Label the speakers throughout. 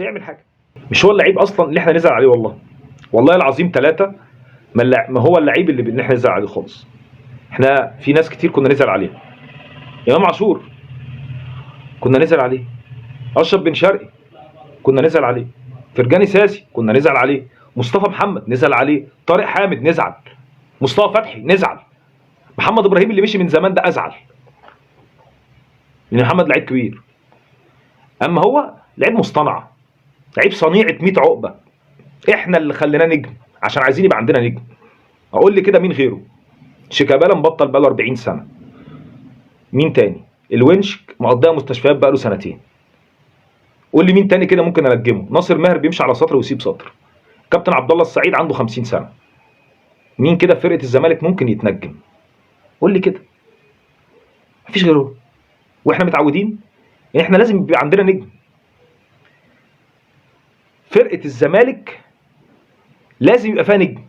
Speaker 1: يعمل حاجه. مش هو اللعيب اصلا اللي احنا نزعل عليه، والله العظيم ثلاثه. ما هو اللعيب اللي احنا نزعل عليه خالص. احنا في ناس كتير كنا نزعل عليها. امام عاشور كنا نزعل عليه، اشرف بن شرقي كنا نزعل عليه، فرجاني ساسي كنا نزعل عليه، مصطفى محمد نزعل عليه، طارق حامد نزعل، مصطفى فتحي نزعل، محمد ابراهيم اللي مشي من زمان ده ازعل، لان محمد لعيب كبير. اما هو لعيب مصطنع، لعيب صنيعه 100 عقبه. احنا اللي خليناه نجم عشان عايزين يبقى عندنا نجم. اقول لي كده مين غيره؟ شيكابالا مبطل بقاله 40 سنه. مين تاني؟ الونش مقضيها مستشفيات بقاله سنتين. قول لي مين تاني كده ممكن انجمه؟ ناصر ماهر بيمشي على سطر ويسيب سطر. كابتن عبد الله السعيد عنده 50 سنه. مين كده في فرقه الزمالك ممكن يتنجم؟ قول لي كده. مفيش غيره. واحنا متعودين ان احنا لازم يبقى عندنا نجم. فرقه الزمالك لازم يبقى فيها نجم.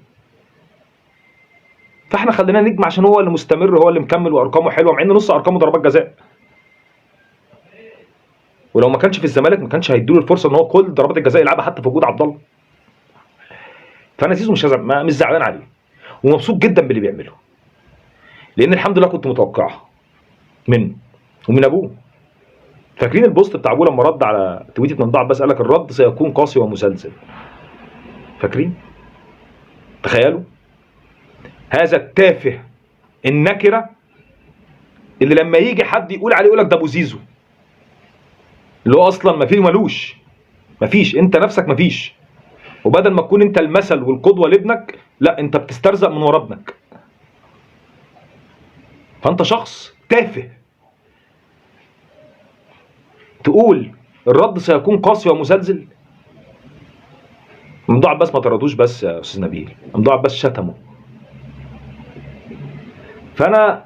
Speaker 1: فاحنا خلينا نجم عشان هو اللي مستمر، هو اللي مكمل وارقامه حلوه، مع ان نص ارقامه ضربات جزاء. ولو ما كانش في الزمالك ما كانش هيدوا له الفرصه ان هو كل ضربات الجزاء يلعبها حتى في وجود عبد الله. فانا زيزو مش زعلان عليه، ومبسوط جدا باللي بيعمله، لان الحمد لله كنت متوقعها منه ومن ابوه. فاكرين البوست بتاع ابوه لما رد على تويته ممدوح عباس قال لك الرد سيكون قاسي ومسلسل؟ فاكرين؟ تخيلوا هذا التافه النكره اللي لما يجي حد يقول عليه يقول لك ده ابو زيزو، اللي هو اصلا ما فيه مفيش انت نفسك مفيش. وبدل ما تكون انت المثل والقدوه لابنك، لا انت بتسترزق من ورا ابنك. فانت شخص تافه تقول الرد سيكون قاسي ومزلزل. ممدوح عباس ما طردوش بس يا استاذ نبيل، ممدوح عباس شتمه. فانا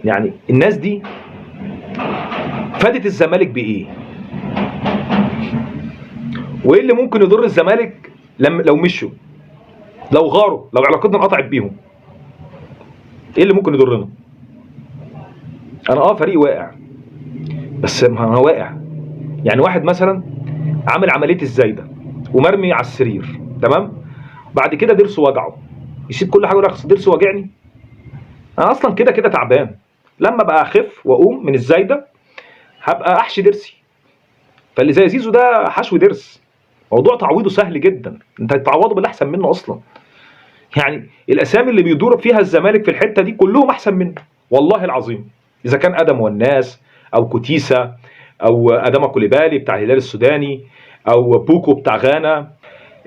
Speaker 1: يعني الناس دي فادت الزمالك بايه؟ وايه اللي ممكن يضر الزمالك لو مشوا، لو غاروا، لو علاقتنا انقطعت بيهم؟ ايه اللي ممكن يضرنا؟ انا فريق واقع، بس ما انا واقع. يعني واحد مثلا عامل عمليه الزايده ومرمي على السرير، تمام؟ بعد كده ضرسه وجعه، يسيب كل حاجه يقول لك ضرسه واجعني؟ انا اصلا كده تعبان. لما بقى اخف واقوم من الزايده هبقى احشي ضرسي. فاللي زي زيزو ده حشو ضرس، موضوع تعويضه سهل جدا، انت هتعوضه باللي احسن منه اصلا. يعني الاسامي اللي بيدور فيها الزمالك في الحته دي كلهم احسن منه والله العظيم. اذا كان ادم والناس او كوتيسا او ادم كوليبالي بتاع الهلال السوداني او بوكو بتاع غانا،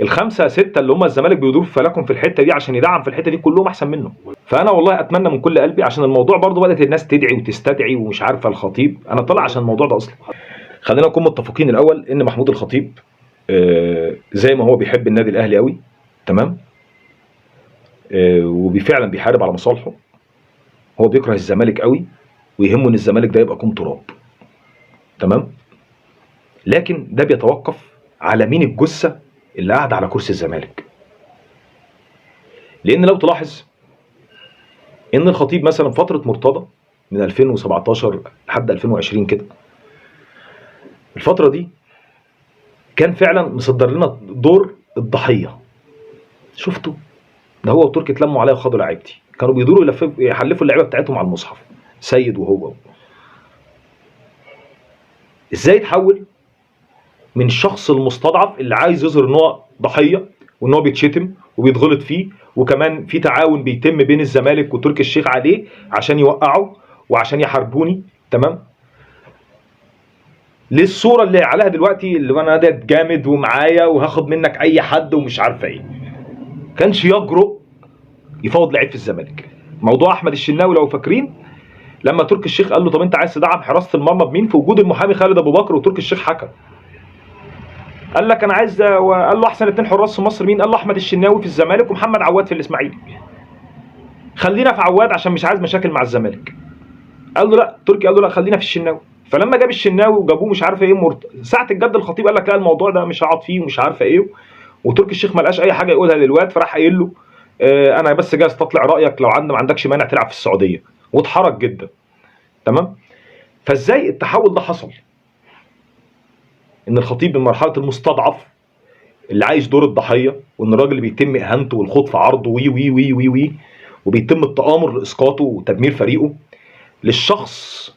Speaker 1: الخمسه سته اللي هم الزمالك بيدور في فلكهم في الحته دي عشان يدعم في الحته دي كلهم احسن منه. فانا والله اتمنى من كل قلبي، عشان الموضوع برضو بدات الناس تدعي وتستدعي ومش عارفه الخطيب. انا طالع عشان الموضوع ده اصلا. خلينا نكون متفقين الاول ان محمود الخطيب زي ما هو بيحب النادي الاهلي قوي، تمام؟ وفعلا بيحارب على مصالحه. هو بيكره الزمالك قوي ويهمه ان الزمالك ده يبقى كوم تراب، تمام؟ لكن ده بيتوقف على مين الجثه اللي قاعده على كرسي الزمالك. لان لو تلاحظ ان الخطيب مثلا فتره مرتضى من 2017 لحد 2020 كده، الفتره دي كان فعلا مصدر لنا دور الضحيه. شفتوا؟ ده هو وتركي اتلموا عليا وخدوا لعيبتي، كانوا بيدوروا يحلفوا اللعيبه بتاعتهم على المصحف، سيد وهو. ازاي تحول من الشخص المستضعف اللي عايز يظهر ان هو ضحيه وان هو بيتشتم وبيتغلط فيه، وكمان في تعاون بيتم بين الزمالك وتركي الشيخ عليه عشان يوقعه وعشان يحاربوني، تمام؟ للصوره اللي عليها دلوقتي اللي انا ده جامد ومعايا وهاخد منك اي حد ومش عارفه ايه. كانش يجرؤ يفاوض لعيب في الزمالك. موضوع احمد الشناوي لو فاكرين، لما تركي الشيخ قال له طب انت عايز تدعم حراسه المرمى بمين؟ في وجود المحامي خالد ابو بكر، وتركي الشيخ حكم. قال لك انا عايز، وقال له احسن اتنين حراس في مصر مين؟ قال له احمد الشناوي في الزمالك ومحمد عواد في الاسماعيلي. خلينا في عواد عشان مش عايز مشاكل مع الزمالك. قال له لا، تركي قال له لا خلينا في الشناوي. فلما جاب الشناوي وجابوه مش عارفه ايه ساعه الجد الخطيب قال لك لا الموضوع ده مش هقعد فيه ومش عارفه ايه. وتركي الشيخ ما لقاش اي حاجه يقولها للواد، فراح قايل له انا بس جاي استطلع رايك لو ما عندكش مانع تلعب في السعوديه. واتحرج جدا، تمام؟ فازاي التحول ده حصل؟ ان الخطيب من مرحله المستضعف اللي عايش دور الضحيه، وان الراجل اللي بيتم اهانته والخوض في عرضه وي وي وي وي وي وبيتم التآمر لاسقاطه وتدمير فريقه، للشخص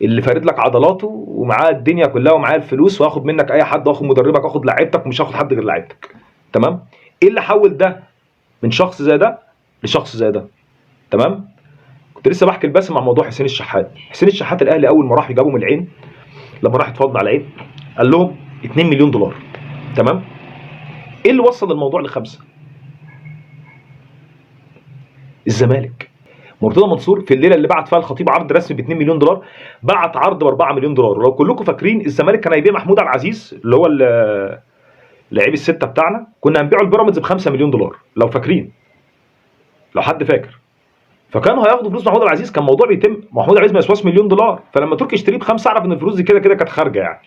Speaker 1: اللي فارد لك عضلاته ومعاه الدنيا كلها ومعاه الفلوس، واخد منك اي حد، واخد مدربك، واخد لعيبتك، ومش هاخد حد غير لعيبتك. تمام؟ ايه اللي حول ده من شخص زي ده لشخص زي ده؟ تمام؟ كنت لسه بحكي لباسم عن موضوع حسين الشحات. حسين الشحات الاهلي اول ما راح يجابوا من العين، لما راح يتفاوض على العين، قال لهم 2 مليون دولار. تمام؟ ايه اللي وصل الموضوع لخمسه؟ الزمالك. مرتضى منصور في الليله اللي بعت فيها الخطيب عرض رسمي ب 2 مليون دولار، بعت عرض ب 4 مليون دولار. ولو كلكم فاكرين الزمالك كان هيبيع محمود عبد العزيز اللي هو لعيب السته بتاعنا، كنا هنبيعه البيراميدز ب 5 مليون دولار لو فاكرين، لو حد فاكر. فكانوا هياخدوا فلوس محمود عبد العزيز، كان الموضوع بيتم. محمود عبد العزيز ما يسواش مليون دولار، فلما تركي يشتريه بخمسه اعرف ان الفلوس دي كده كده كانت خارجه يعني.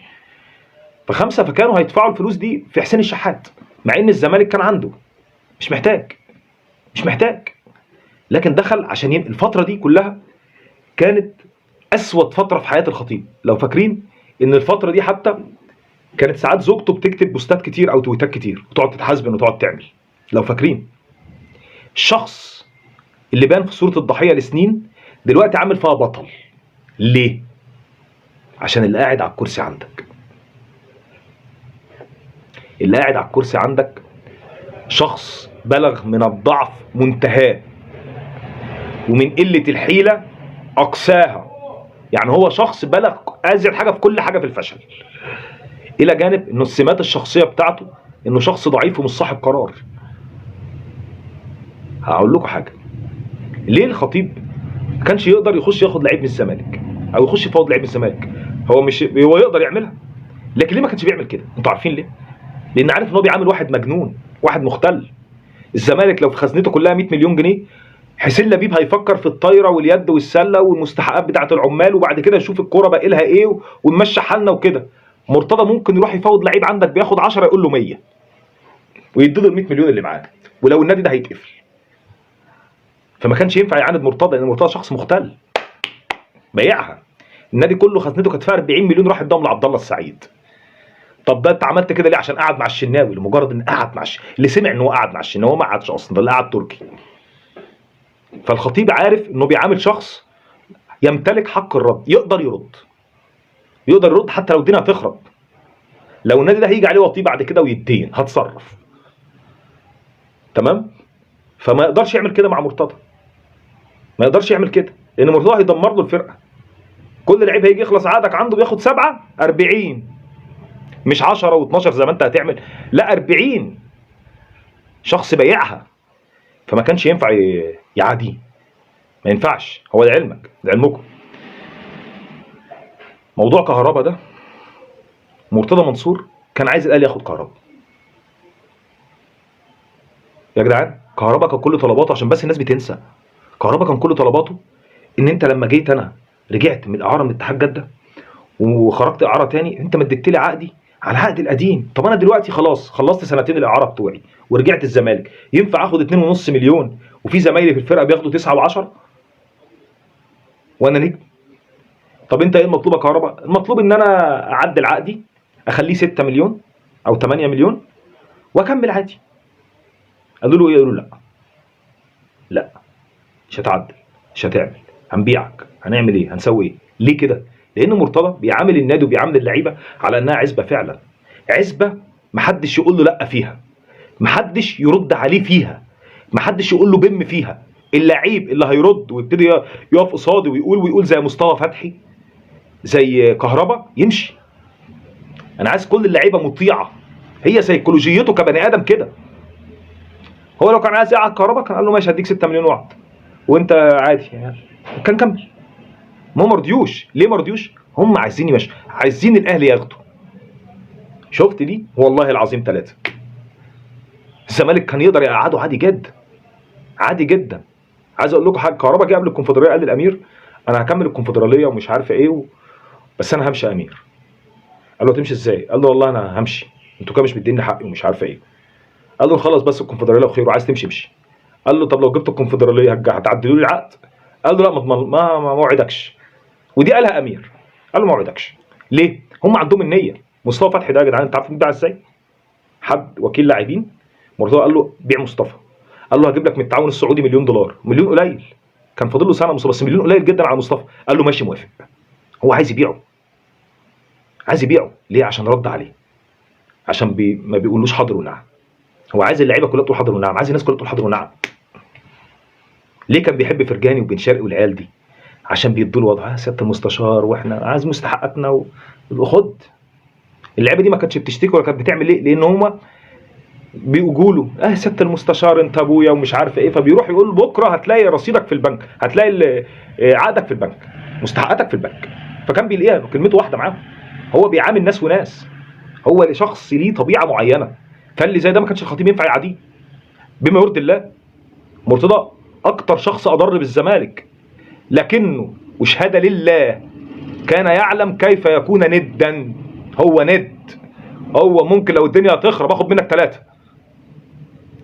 Speaker 1: فخمسه، فكانوا هيدفعوا الفلوس دي في حسين الشحات، مع ان الزمالك كان عنده مش محتاج. لكن دخل عشان الفتره دي كلها كانت اسود فتره في حياه الخطيب. لو فاكرين ان الفتره دي حتى كانت ساعات زوجته بتكتب بوستات كتير او تويتات كتير وتقعد تتحاسبن وتقعد تعمل. لو فاكرين الشخص اللي بان في صوره الضحيه لسنين دلوقتي عامل فيها بطل. ليه؟ عشان اللي قاعد على الكرسي عندك، اللي قاعد على الكرسي عندك شخص بلغ من الضعف منتهاه، ومن قله الحيله اقساها. يعني هو شخص بلغ ازيد حاجه في كل حاجه في الفشل، الى جانب انه السمات الشخصيه بتاعته انه شخص ضعيف ومش صاحب قرار. هقول لكم حاجه، ليه الخطيب ما كانش يقدر يخش ياخد لعيب من الزمالك او يخش يفاوض لعيب من الزمالك؟ هو يقدر يعملها، لكن ليه ما كانش بيعمل كده؟ انتوا عارفين ليه؟ لان عارف ان هو بيعامل واحد مجنون، واحد مختل. الزمالك لو في خزنته كلها 100 مليون جنيه، حسين لبيب هيفكر في الطايره واليد والسله والمستحقات بتاعه العمال، وبعد كده يشوف الكوره باقي لها ايه ونمشي حالنا وكده. مرتضى ممكن يروح يفاوض لعيب عندك بياخد 10 يقول له 100 ويديله ال 100 مليون اللي معاه، ولو النادي ده هيتقفل. فما كانش ينفع يعاند مرتضى، لان مرتضى شخص مختل بايعها. النادي كله خزنته كانت فيها 40 مليون راح اداهم لعبد الله السعيد. طب ده انت عملت كده ليه؟ عشان قعد مع الشناوي، لمجرد ان قعد مع اللي سمع ان هو قعد مع الشناوي، هو ما قعدش اصلا، ده اللي قعد تركي. فالخطيب عارف انه بيعامل شخص يمتلك حق الرد، يقدر يرد حتى لو الدنيا هتخرب. لو النادي ده هيجي عليه وطيه بعد كده ويدين، هتصرف. تمام؟ فما يقدرش يعمل كده مع مرتضى، ما يقدرش يعمل كده، لان مرتضى هيدمر له الفرقه. كل لعيب هيجي يخلص عقدك عنده بياخد 7 40، مش 10 و12 زي ما انت هتعمل، لا 40. شخص بايعها، فما كانش ينفع يعاديه، ما ينفعش. هو ده علمك، ده علمكم. موضوع كهربا ده، مرتضى منصور كان عايز الاهلي ياخد كهربا. يا جدعان كهربا كان كل طلباته، عشان بس الناس بتنسى، كهربا كان كل طلباته ان انت لما جيت انا رجعت من الاعاره من اتحاد جده وخرجت اعاره تاني، انت مددت لي عقدي على العقد القديم. طب انا دلوقتي خلاص خلصت سنتين الاعاره بتوعي ورجعت الزمالك، ينفع اخد 2.5 مليون وفي زمايلي في الفرقه بياخدوا 9 و10 وانا نجم؟ طب انت ايه المطلوب يا كهربا؟ المطلوب ان انا اعدل عقدي اخليه 6 مليون او 8 مليون واكمل عادي. قالوا له ايه؟ قالوا لا لا، مش هتعدل، مش هتعمل، هنبيعك، هنعمل ايه، هنسوي ايه. ليه كده؟ لان مرتضى بيعامل النادي وبيعامل اللعيبه على انها عزبه فعلا، عزبه محدش يقول له لا فيها، محدش يرد عليه فيها، محدش يقول له بم فيها. اللعيب اللي هيرد ويبتدي يقف قصاده ويقول زي مصطفى فتحي، زي كهربا، يمشي. انا عايز كل اللعيبه مطيعه، هي سيكولوجيته كبني ادم كده. هو لو كان عايز يقعد كهربا كان قال له ماشي هديك 6 مليون وعد وانت عادي يعني، كان كمل. ما مرضيوش. ليه مرضيوش؟ هم عايزين يمشي، عايزين الاهلي ياخده. شفت دي؟ والله العظيم 3. الزمالك كان يقدر يقعده عادي جدا، عادي جدا. عايز اقول لكم حاجه، كهربا جه قبل الكونفدراليه قال للامير انا هكمل الكونفدراليه ومش عارف ايه بس انا همشي يا امير. قال له تمشي ازاي؟ قال له والله انا همشي، انتوا كده مش مديني حقي ومش عارف ايه. قال له خلاص بس الكونفدراليه وخير، وعايز تمشي امشي. قال له طب لو جبت الكونفدراليه هتعدلوا لي العقد؟ قال له لا ما وعدكش. ودي قالها امير، قال له ما وعدكش. ليه؟ هم عندهم النيه، مصطفى فتحي ده يا جدعان انت عارف بيتباع ازاي؟ حد وكيل لاعبين مرتضى قال له بيع مصطفى، قال له هجيب لك من التعاون السعودي مليون دولار. مليون قليل، كان فاضل له سنه مصطفى، بس مليون قليل جدا على مصطفى. قال له ماشي موافق. هو عايز يبيعه، عايز يبيعه ليه؟ عشان رد عليه، عشان ما بيقولوش حاضر ونعم. هو عايز اللعيبه كلها تقول حاضر ونعم، عايز الناس كلها تقول حاضر ونعم. ليه كان بيحب فرجاني وبن شرقي والعيال دي؟ عشان بيدوا له وضع سياده المستشار واحنا عايز مستحقاتنا خد. اللعيبه دي ما كانتش بتشتكي ولا كانت بتعمل ايه؟ لان هم بيقولوا له سياده المستشار انت ابويا ومش عارف ايه، فبيروح يقول بكره هتلاقي رصيدك في البنك، هتلاقي عقدك في البنك، مستحقاتك في البنك. فكان بيلاقيها كلمته واحده معاهم. هو بيعامل ناس وناس، هو شخص ليه طبيعه معينه. فاللي زي ده ما كانش الخطيب ينفع يعاديه بما يرضي الله. مرتضى اكتر شخص اضر بالزمالك، لكنه وشهاده لله كان يعلم كيف يكون ندا. هو ند، هو ممكن لو الدنيا هتخرب اخد منك 3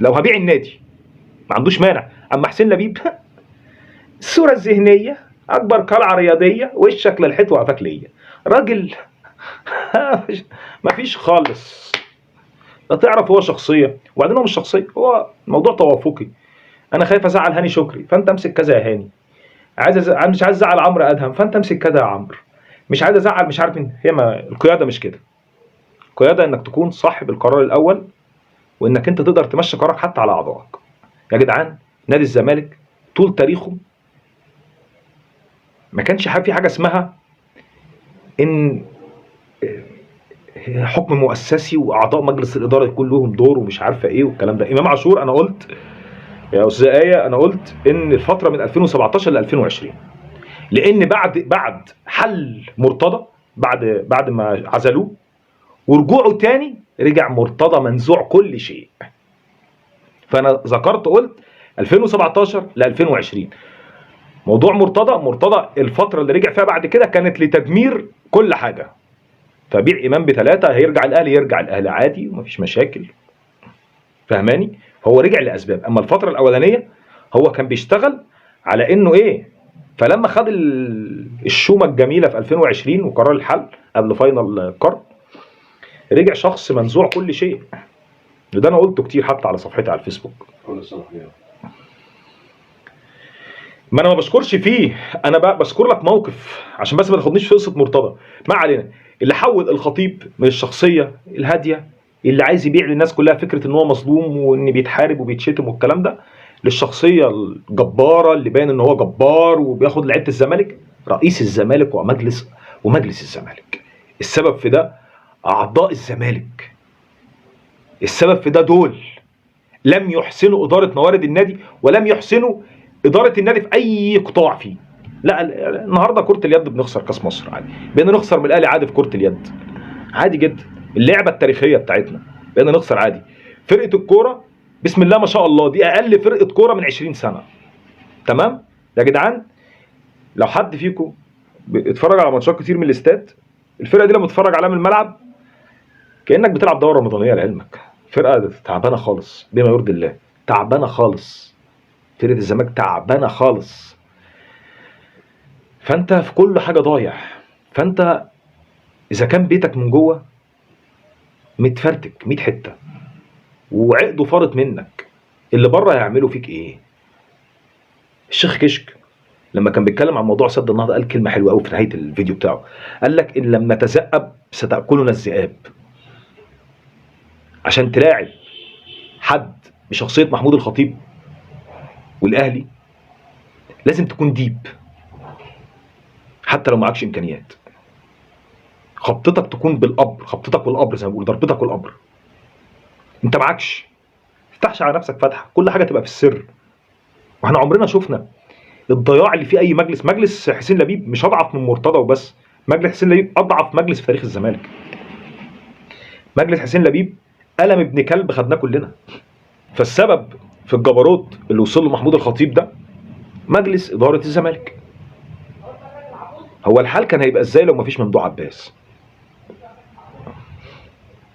Speaker 1: لو هبيع النادي، ما عندوش مانع. اما حسين لبيب الصوره الذهنيه اكبر قلعه رياضيه، وشك للحيط وقفك ليا راجل. مفيش خالص، لا تعرف هو شخصيه، وبعدين هو مش شخصيه، هو موضوع توافقي. انا خايف ازعل هاني شكري فانت امسك كذا يا هاني، مش عايز ازعل عمرو ادهم فانت امسك كذا يا عمرو، مش عايز ازعل مش عارف مين. هي ما القياده مش كده. القياده انك تكون صاحب القرار الاول، وانك انت تقدر تمشي قرارك حتى على اعضائك. يا جدعان نادي الزمالك طول تاريخه ما كانش في حاجه اسمها ان حكم مؤسسي واعضاء مجلس الاداره يكون لهم دور ومش عارفه ايه والكلام ده. امام عاشور انا قلت يا استاذ ايه، انا قلت ان الفتره من 2017 ل 2020، لان بعد حل مرتضى، بعد ما عزلوه ورجوعه تاني رجع مرتضى منزوع كل شيء. فانا ذكرت قلت 2017 ل 2020 موضوع مرتضى الفتره اللي رجع فيها بعد كده كانت لتدمير كل حاجه. فبيع امام ب3 هيرجع الاهلي، يرجع الاهلي عادي ومفيش مشاكل، فهماني؟ هو رجع لاسباب. اما الفتره الاولانيه هو كان بيشتغل على انه ايه، فلما خد الشومه الجميله في 2020 وقرار الحل قبل فاينل القرن رجع شخص منزوع كل شيء. وده انا قلته كتير حتى على صفحتي على الفيسبوك. ما انا ما بشكرش فيه، انا بذكر لك موقف عشان بس ما تاخدنيش في قصه مرتضى. ما علينا. اللي حول الخطيب من الشخصيه الهاديه اللي عايز يبيع للناس كلها فكره ان هو مظلوم وان بيتحارب وبيتشتم والكلام ده، للشخصيه الجباره اللي باين ان هو جبار وبياخد لعيبه الزمالك، رئيس الزمالك ومجلس الزمالك. السبب في ده اعضاء الزمالك، السبب في ده دول لم يحسنوا اداره موارد النادي ولم يحسنوا اداره النادي في اي قطاع فيه. لا النهارده كره اليد بنخسر كاس مصر عادي، بقينا نخسر من الاهلي عادي في كره اليد عادي جدا. اللعبه التاريخيه بتاعتنا بقينا نخسر عادي. فرقه الكوره بسم الله ما شاء الله دي اقل فرقه كوره من 20 سنه. تمام يا جدعان؟ لو حد فيكم بيتفرج على ماتشات كتير من الاستاد، الفرقه دي لما تتفرج عليها من الملعب كانك بتلعب دوره رمضانيه لعلمك. فرقه تعبانه خالص بما يرضي الله، تعبانه خالص. فرقه الزمالك تعبانه خالص. فانت في كل حاجه ضايع. فانت اذا كان بيتك من جوه متفرتك 100 حته وعقده فارط منك، اللي بره هيعملوا فيك ايه؟ الشيخ كشك لما كان بيتكلم عن موضوع سد النهضه قال كلمه حلوه قوي في نهايه الفيديو بتاعه، قال لك ان لم نتذئب ستاكلنا الذئاب. عشان تلاعب حد بشخصيه محمود الخطيب والاهلي لازم تكون ديب، حتى لو معكش امكانيات. خبطتك تكون بالقبر، خبطتك والقبر زي ما بيقولوا، ضربتك والقبر. انت معكش، ما تفتحش على نفسك فتحه، كل حاجه تبقى في السر. واحنا عمرنا شفنا الضياع اللي فيه اي مجلس. مجلس حسين لبيب مش اضعف من مرتضى وبس، مجلس حسين لبيب اضعف مجلس في تاريخ الزمالك. مجلس حسين لبيب قلم ابن كلب خدناه كلنا. فالسبب في الجبروت اللي وصل له محمود الخطيب ده مجلس اداره الزمالك. هو الحال كان هيبقى ازاي لو مفيش ممدوح عباس؟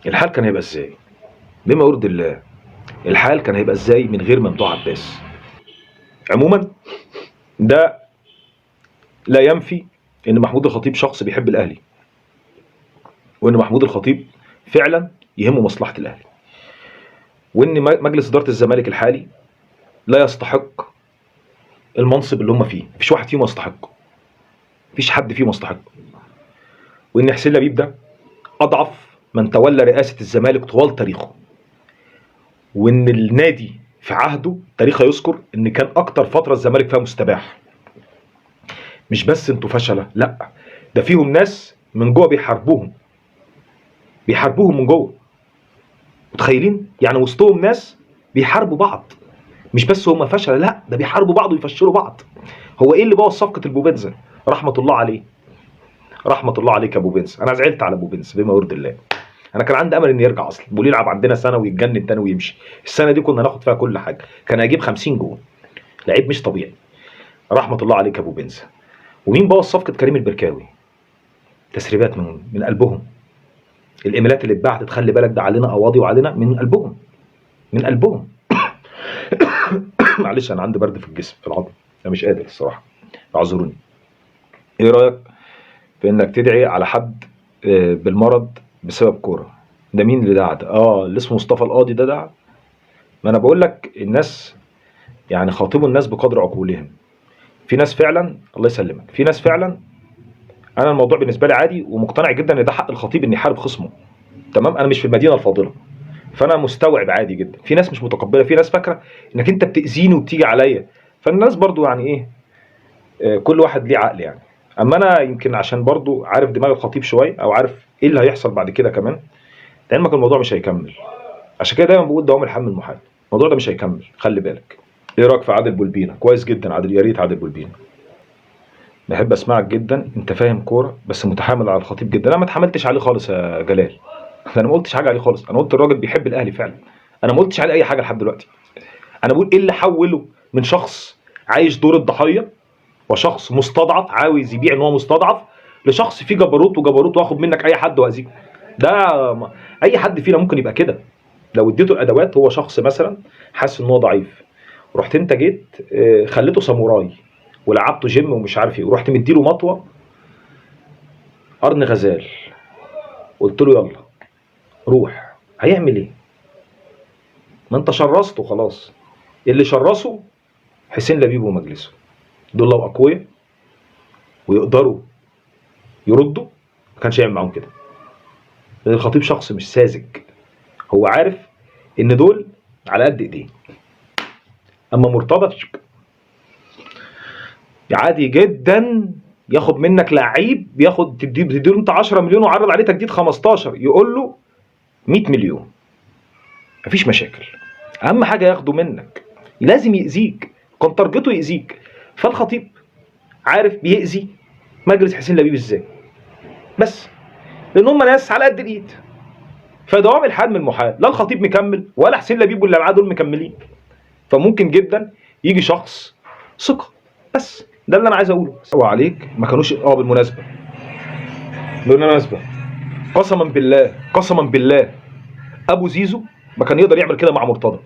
Speaker 1: الحال كان هيبقى ازاي؟ بما يرضي الله الحال كان هيبقى ازاي من غير ممدوح عباس؟ عموما ده لا ينفي ان محمود الخطيب شخص بيحب الاهلي، وان محمود الخطيب فعلا يهمه مصلحه الاهلي، وان مجلس اداره الزمالك الحالي لا يستحق المنصب اللي هم فيه، مفيش واحد فيهم يستحقه، مفيش حد فيهم يستحقه، وان حسين لبيب ده اضعف من تولى رئاسه الزمالك طوال تاريخه، وان النادي في عهده تاريخه يذكر ان كان اكتر فتره الزمالك فيها مستباح. مش بس انتوا فشله، لا ده فيهم ناس من جوه بيحاربوهم من جوه، متخيلين؟ يعني وسطهم ناس بيحاربوا بعض، مش بس هم فشله، لا ده بيحاربوا بعض ويفشلوا بعض. هو ايه اللي بوظ صفقه البوبنزا؟ رحمه الله عليه، رحمه الله عليك يا بوبنزا. انا زعلت على بوبنزا بما يرضي الله، انا كان عندي امل انه يرجع اصلا، بيقول يلعب عندنا سنه ويتجنن تاني ويمشي. السنه دي كنا ناخد فيها كل حاجه، كان هيجيب 50 جول، لعيب مش طبيعي. رحمه الله عليك يا بوبنزا. ومين بوظ صفقه كريم البركاوي؟ تسريبات من قلبهم. الايميلات اللي اتبعتت خلي بالك ده علينا قواضي وعلينا، من قلبهم من قلبهم. معلش انا عندي برد في الجسم في العظم، انا مش قادر الصراحه، اعذروني. ايه رايك في انك تدعي على حد بالمرض بسبب كوره؟ ده مين اللي دعا ده؟ اللي اسمه مصطفى القاضي ده دعا. ما انا بقول لك الناس يعني خاطبوا الناس بقدر عقولهم. في ناس فعلا، الله يسلمك، في ناس فعلا انا الموضوع بالنسبه لي عادي ومقتنع جدا ان ده حق الخطيب ان يحارب خصمه، تمام؟ انا مش في المدينه الفاضله، فانا مستوعب عادي جدا. في ناس مش متقبله، في ناس فاكره انك انت بتاذيني وبتيجي عليا، فالناس برضو يعني ايه، كل واحد ليه عقل يعني. اما انا يمكن عشان برضو عارف دماغ الخطيب شويه، او عارف ايه اللي هيحصل بعد كده كمان، لعلمك الموضوع مش هيكمل. عشان كده دايما بقول دوام الحمل المحال، الموضوع ده مش هيكمل، خلي بالك. ايه رايك في عادل بولبينا؟ كويس جدا عادل، يا ريت عادل بولبينا. بحب اسمعك جدا، انت فاهم كوره بس متحامل على الخطيب جدا. انا ما اتحملتش عليه خالص يا جلال. انا ما قلتش حاجه عليه خالص، انا قلت الراجل بيحب الاهلي فعلا، انا ما قلتش عليه اي حاجه لحد دلوقتي. انا بقول ايه اللي حوله من شخص عايش دور الضحيه وشخص مستضعف عاوز يبيع ان هو مستضعف، لشخص فيه جبروت واخد منك اي حد واذيك. ده اي حد فينا ممكن يبقى كده لو اديته الادوات. هو شخص مثلا حاسس ان هو ضعيف، ورحت انت جيت خليته ساموراي ولعبته جيم ومش عارف ايه، ورحت مديله مطوه قرن غزال، قلت له يلا روح، هيعمل ايه؟ ما انت شرسته خلاص. اللي شرسه حسين لبيب ومجلسه، دول لو اقوياء ويقدروا يردوا ما كانش يعمل معاهم كده. لان الخطيب شخص مش ساذج، هو عارف ان دول على قد ايديه. اما مرتضى عادي جدا ياخد منك لعيب، بياخد تديله انت 10 مليون وعرض عليه تجديد 15، يقول له 100 مليون، مفيش مشاكل. اهم حاجه ياخده منك، لازم يأذيك، كان تارجته يأذيك. فالخطيب عارف بيأذي مجلس حسين لبيب ازاي، بس لان هم ناس على قد الايد. فدوام الحال من المحال، لا الخطيب مكمل ولا حسين لبيب واللي معاه دول مكملين. فممكن جدا يجي شخص ثقه، بس ده اللي انا عايز اقوله. سوا عليك ما كانوش بالمناسبه قسما بالله ابو زيزو ما كان يقدر يعمل كده مع مرتضى.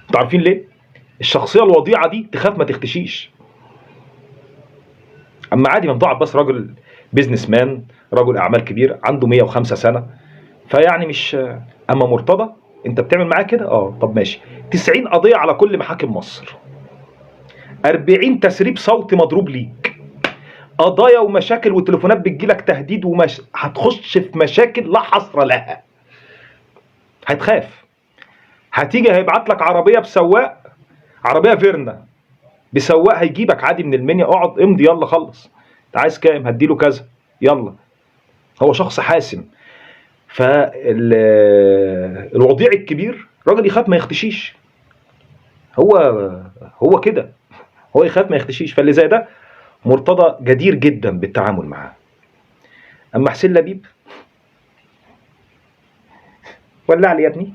Speaker 1: انتوا عارفين ليه؟ الشخصيه الوضيعه دي تخاف ما تختشيش. اما عادي ممدوح عباس راجل بيزنس مان، رجل اعمال كبير عنده 105 سنه، فيعني مش. اما مرتضى انت بتعمل معاه كده، طب ماشي، 90 قضيه على كل محاكم مصر، 40 تسريب صوتي مضروب ليك، قضايا ومشاكل وتليفونات بتجيلك تهديد هتخش في مشاكل لا حصر لها. هتخاف، هتيجي هيبعت لك عربيه بسواق، عربيه فيرنا بسواق هيجيبك عادي من المنيا، اقعد امضي يلا خلص، انت عايز كام هديله كذا يلا. هو شخص حاسم. فالوضيع الكبير راجل يخاف ما يختشيش، هو كده، هو يخاف ما يختشيش. فاللي زي ده مرتضى جدير جدا بالتعامل معاه. اما حسين لبيب ولع لي يا ابني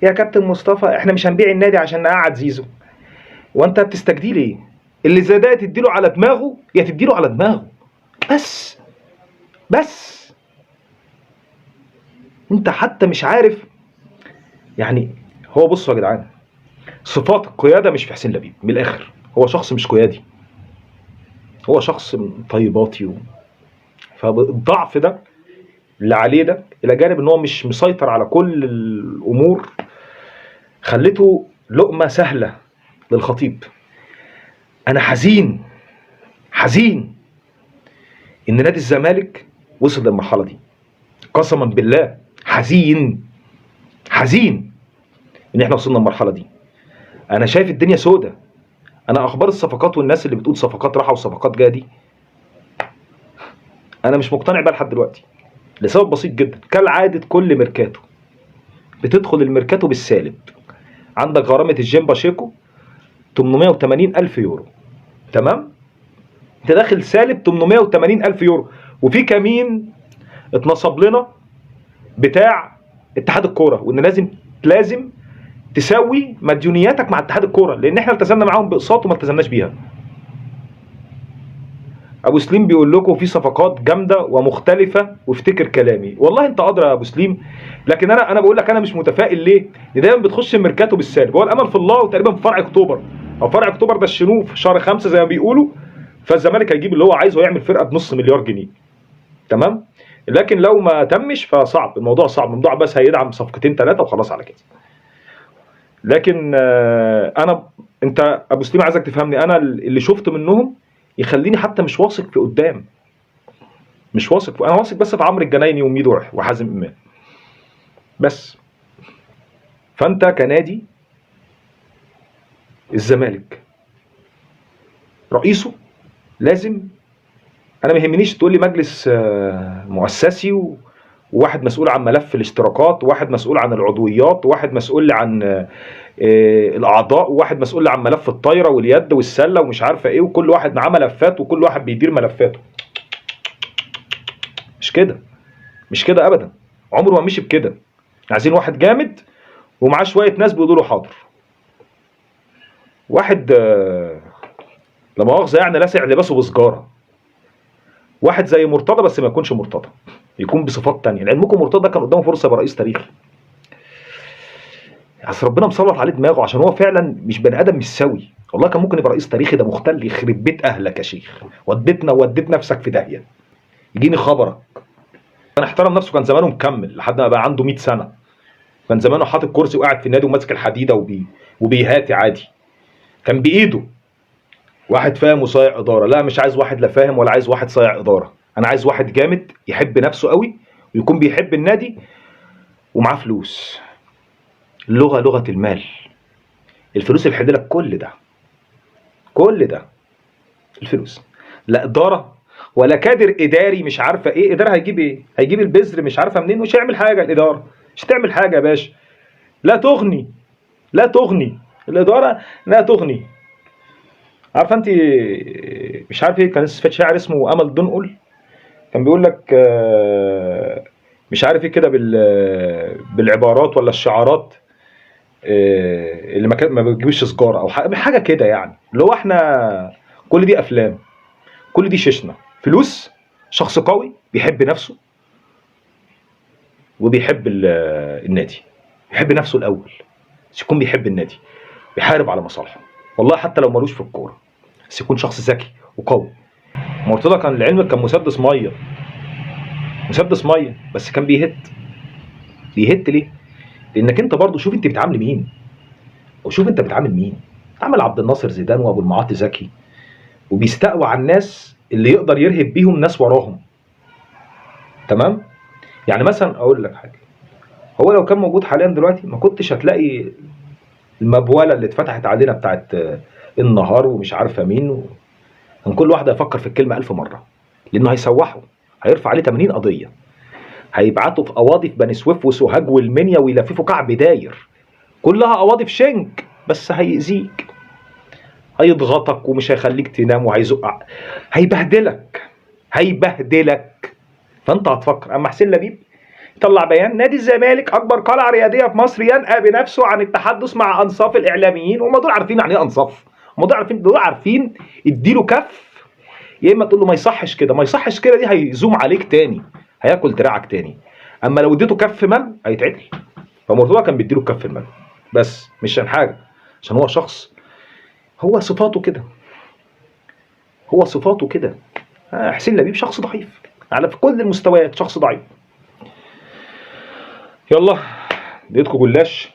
Speaker 1: يا كابتن مصطفى، احنا مش هنبيع النادي عشان نقعد زيزو، وانت بتستجدي ليه؟ اللي زي ده تديله على دماغه يا تديله على دماغه، بس انت حتى مش عارف يعني. هو بصوا يا جدعان، صفات القياده مش في حسين لبيب من الاخر، هو شخص مش قيادي، هو شخص طيباتي فالضعف ده اللي عليه ده، الى جانب ان هو مش مسيطر على كل الامور، خلته لقمه سهله للخطيب. انا حزين حزين ان نادي الزمالك وصل للمرحله دي، قسما بالله حزين حزين ان احنا وصلنا للمرحله دي. انا شايف الدنيا سودة. انا اخبار الصفقات والناس اللي بتقول صفقات راحه وصفقات جايه دي، انا مش مقتنع بيها لحد دلوقتي، لسبب بسيط جدا. كالعاده كل ميركاتو بتدخل الميركاتو بالسالب. عندك غرامه الجيم باشيكو 880 الف يورو، تمام؟ انت داخل سالب 880 الف يورو. وفي كمين اتنصب لنا بتاع اتحاد الكوره، وان لازم تساوي مديونياتك مع اتحاد الكوره، لان احنا التزمنا معاهم باقساط وما التزمناش بيها. ابو سليم بيقول لكم في صفقات جامده ومختلفه وافتكر كلامي. والله انت ادرى يا ابو سليم، لكن انا بقول لك انا مش متفائل. ليه؟ لان دايما بتخش الميركاتو بالسالب. هو الامل في الله، وتقريبا في فرع اكتوبر او فرع اكتوبر ده الشنوف في شهر 5 زي ما بيقولوا، فالزمالك هيجيب اللي هو عايزه ويعمل فرقه بنص مليار جنيه، تمام؟ لكن لو ما تمش فصعب الموضوع، صعب الموضوع، بس هيدعم صفقتين ثلاثه وخلاص على كده. لكن انت ابو سليم عايزك تفهمني، انا اللي شفت منهم يخليني حتى مش واثق في قدام، مش واثق. انا واثق بس في عمرو الجنايني وميدو وحازم امام بس. فانت كنادي الزمالك رئيسه لازم، انا ما يهمنيش تقول لي مجلس مؤسسي وواحد مسؤول عن ملف الاشتراكات، وواحد مسؤول عن العضويات، وواحد مسؤول عن الاعضاء، وواحد مسؤول عن ملف الطايره واليد والسله ومش عارفه ايه، وكل واحد معاه ملفات وكل واحد بيدير ملفاته. مش كده، مش كده ابدا، عمره ما مشي بكده. عايزين واحد جامد ومعاه شويه ناس بيقولوا له حاضر، واحد لا مؤاخذه يعني لاسع لباسه بسجاره، واحد زي مرتضى بس ما يكونش مرتضى، يكون بصفات تانية. لعلمكم مرتضى كان قدامه فرصه يبقى رئيس تاريخي، اصل ربنا مسلط عليه دماغه عشان هو فعلا مش بني ادم مش سوي. والله كان ممكن يبقى رئيس تاريخي، ده مختل يخرب بيت اهلك يا شيخ، وديتنا ووديت نفسك في داهيه، يجيني خبرك. كان احترم نفسه، كان زمانه مكمل لحد ما بقى عنده 100 سنه، كان زمانه حاطط كرسي وقاعد في النادي وماسك الحديده وبيهاتي عادي، كان بايده. واحد فاهم وصايع اداره، لا مش عايز واحد لا فاهم ولا عايز واحد صايع اداره، انا عايز واحد جامد يحب نفسه قوي ويكون بيحب النادي ومعاه فلوس. اللغه لغه المال، الفلوس اللي لك كل ده، كل ده الفلوس. لا اداره ولا كادر اداري مش عارفه ايه. اداره هيجيب ايه؟ هيجيب البذر مش عارفه منين، مش هيعمل حاجه. الاداره مش هتعمل حاجه يا باشا، لا تغني، لا تغني الاداره، لا تغني. عارفه انت مش عارف ايه، كان شاعر اسمه امل دنقل كان بيقول لك مش عارف ايه كده بالعبارات ولا الشعارات اللي ما بتجيبش سجاره او حاجه كده، يعني اللي هو احنا كل دي افلام، كل دي شيشنا فلوس. شخص قوي بيحب نفسه وبيحب النادي، يحب نفسه الاول بس يكون بيحب النادي، بيحارب على مصالحه، والله حتى لو ملوش في الكوره، بس يكون شخص ذكي وقوي. مرتضى كان لعلمك كان مسدس ميه، مسدس ميه، بس كان بيهت ليه؟ لانك انت برضو شوف انت بتعامل مين، وشوف انت بتعامل مين. عمل عبد الناصر زيدان وابو المعاطي زكي، وبيستقوى على الناس اللي يقدر يرهب بيهم ناس وراهم، تمام؟ يعني مثلا اقول لك حاجه، هو لو كان موجود حاليا دلوقتي ما كنتش هتلاقي المبوله اللي اتفتحت علينا بتاعت النهار ومش عارفه مين كان كل واحد هيفكر في الكلمه 1000 مره، لانه هيسوحه، هيرفع عليه 80 قضيه، هيبعتوا في قواضي في بني سويف وسوهاج والمنيا ويلففوا كعب داير، كلها قواضي في شنك، بس هيأذيك، هيضغطك ومش هيخليك تنام وهيزق، هيبهدلك. فانت هتفكر. اما حسين لبيب طلع بيان، نادي الزمالك اكبر قلعه رياضيه في مصر ينأى بنفسه عن التحدث مع انصاف الاعلاميين. وما دول عارفين يعني ايه انصاف، ما دول عارفين اديله كف يا اما تقول له ما يصحش كده، ما يصحش كده دي هيزوم عليك تاني، هياكل دراعك تاني. اما لو اديته كف مال هيتعدل. فمرتضى كان بيديله كف المال، بس مش عشان حاجه، عشان هو شخص، هو صفاته كده، حسين لبيب شخص ضعيف. على في كل المستويات شخص ضعيف. يلا اديتكم جلاش.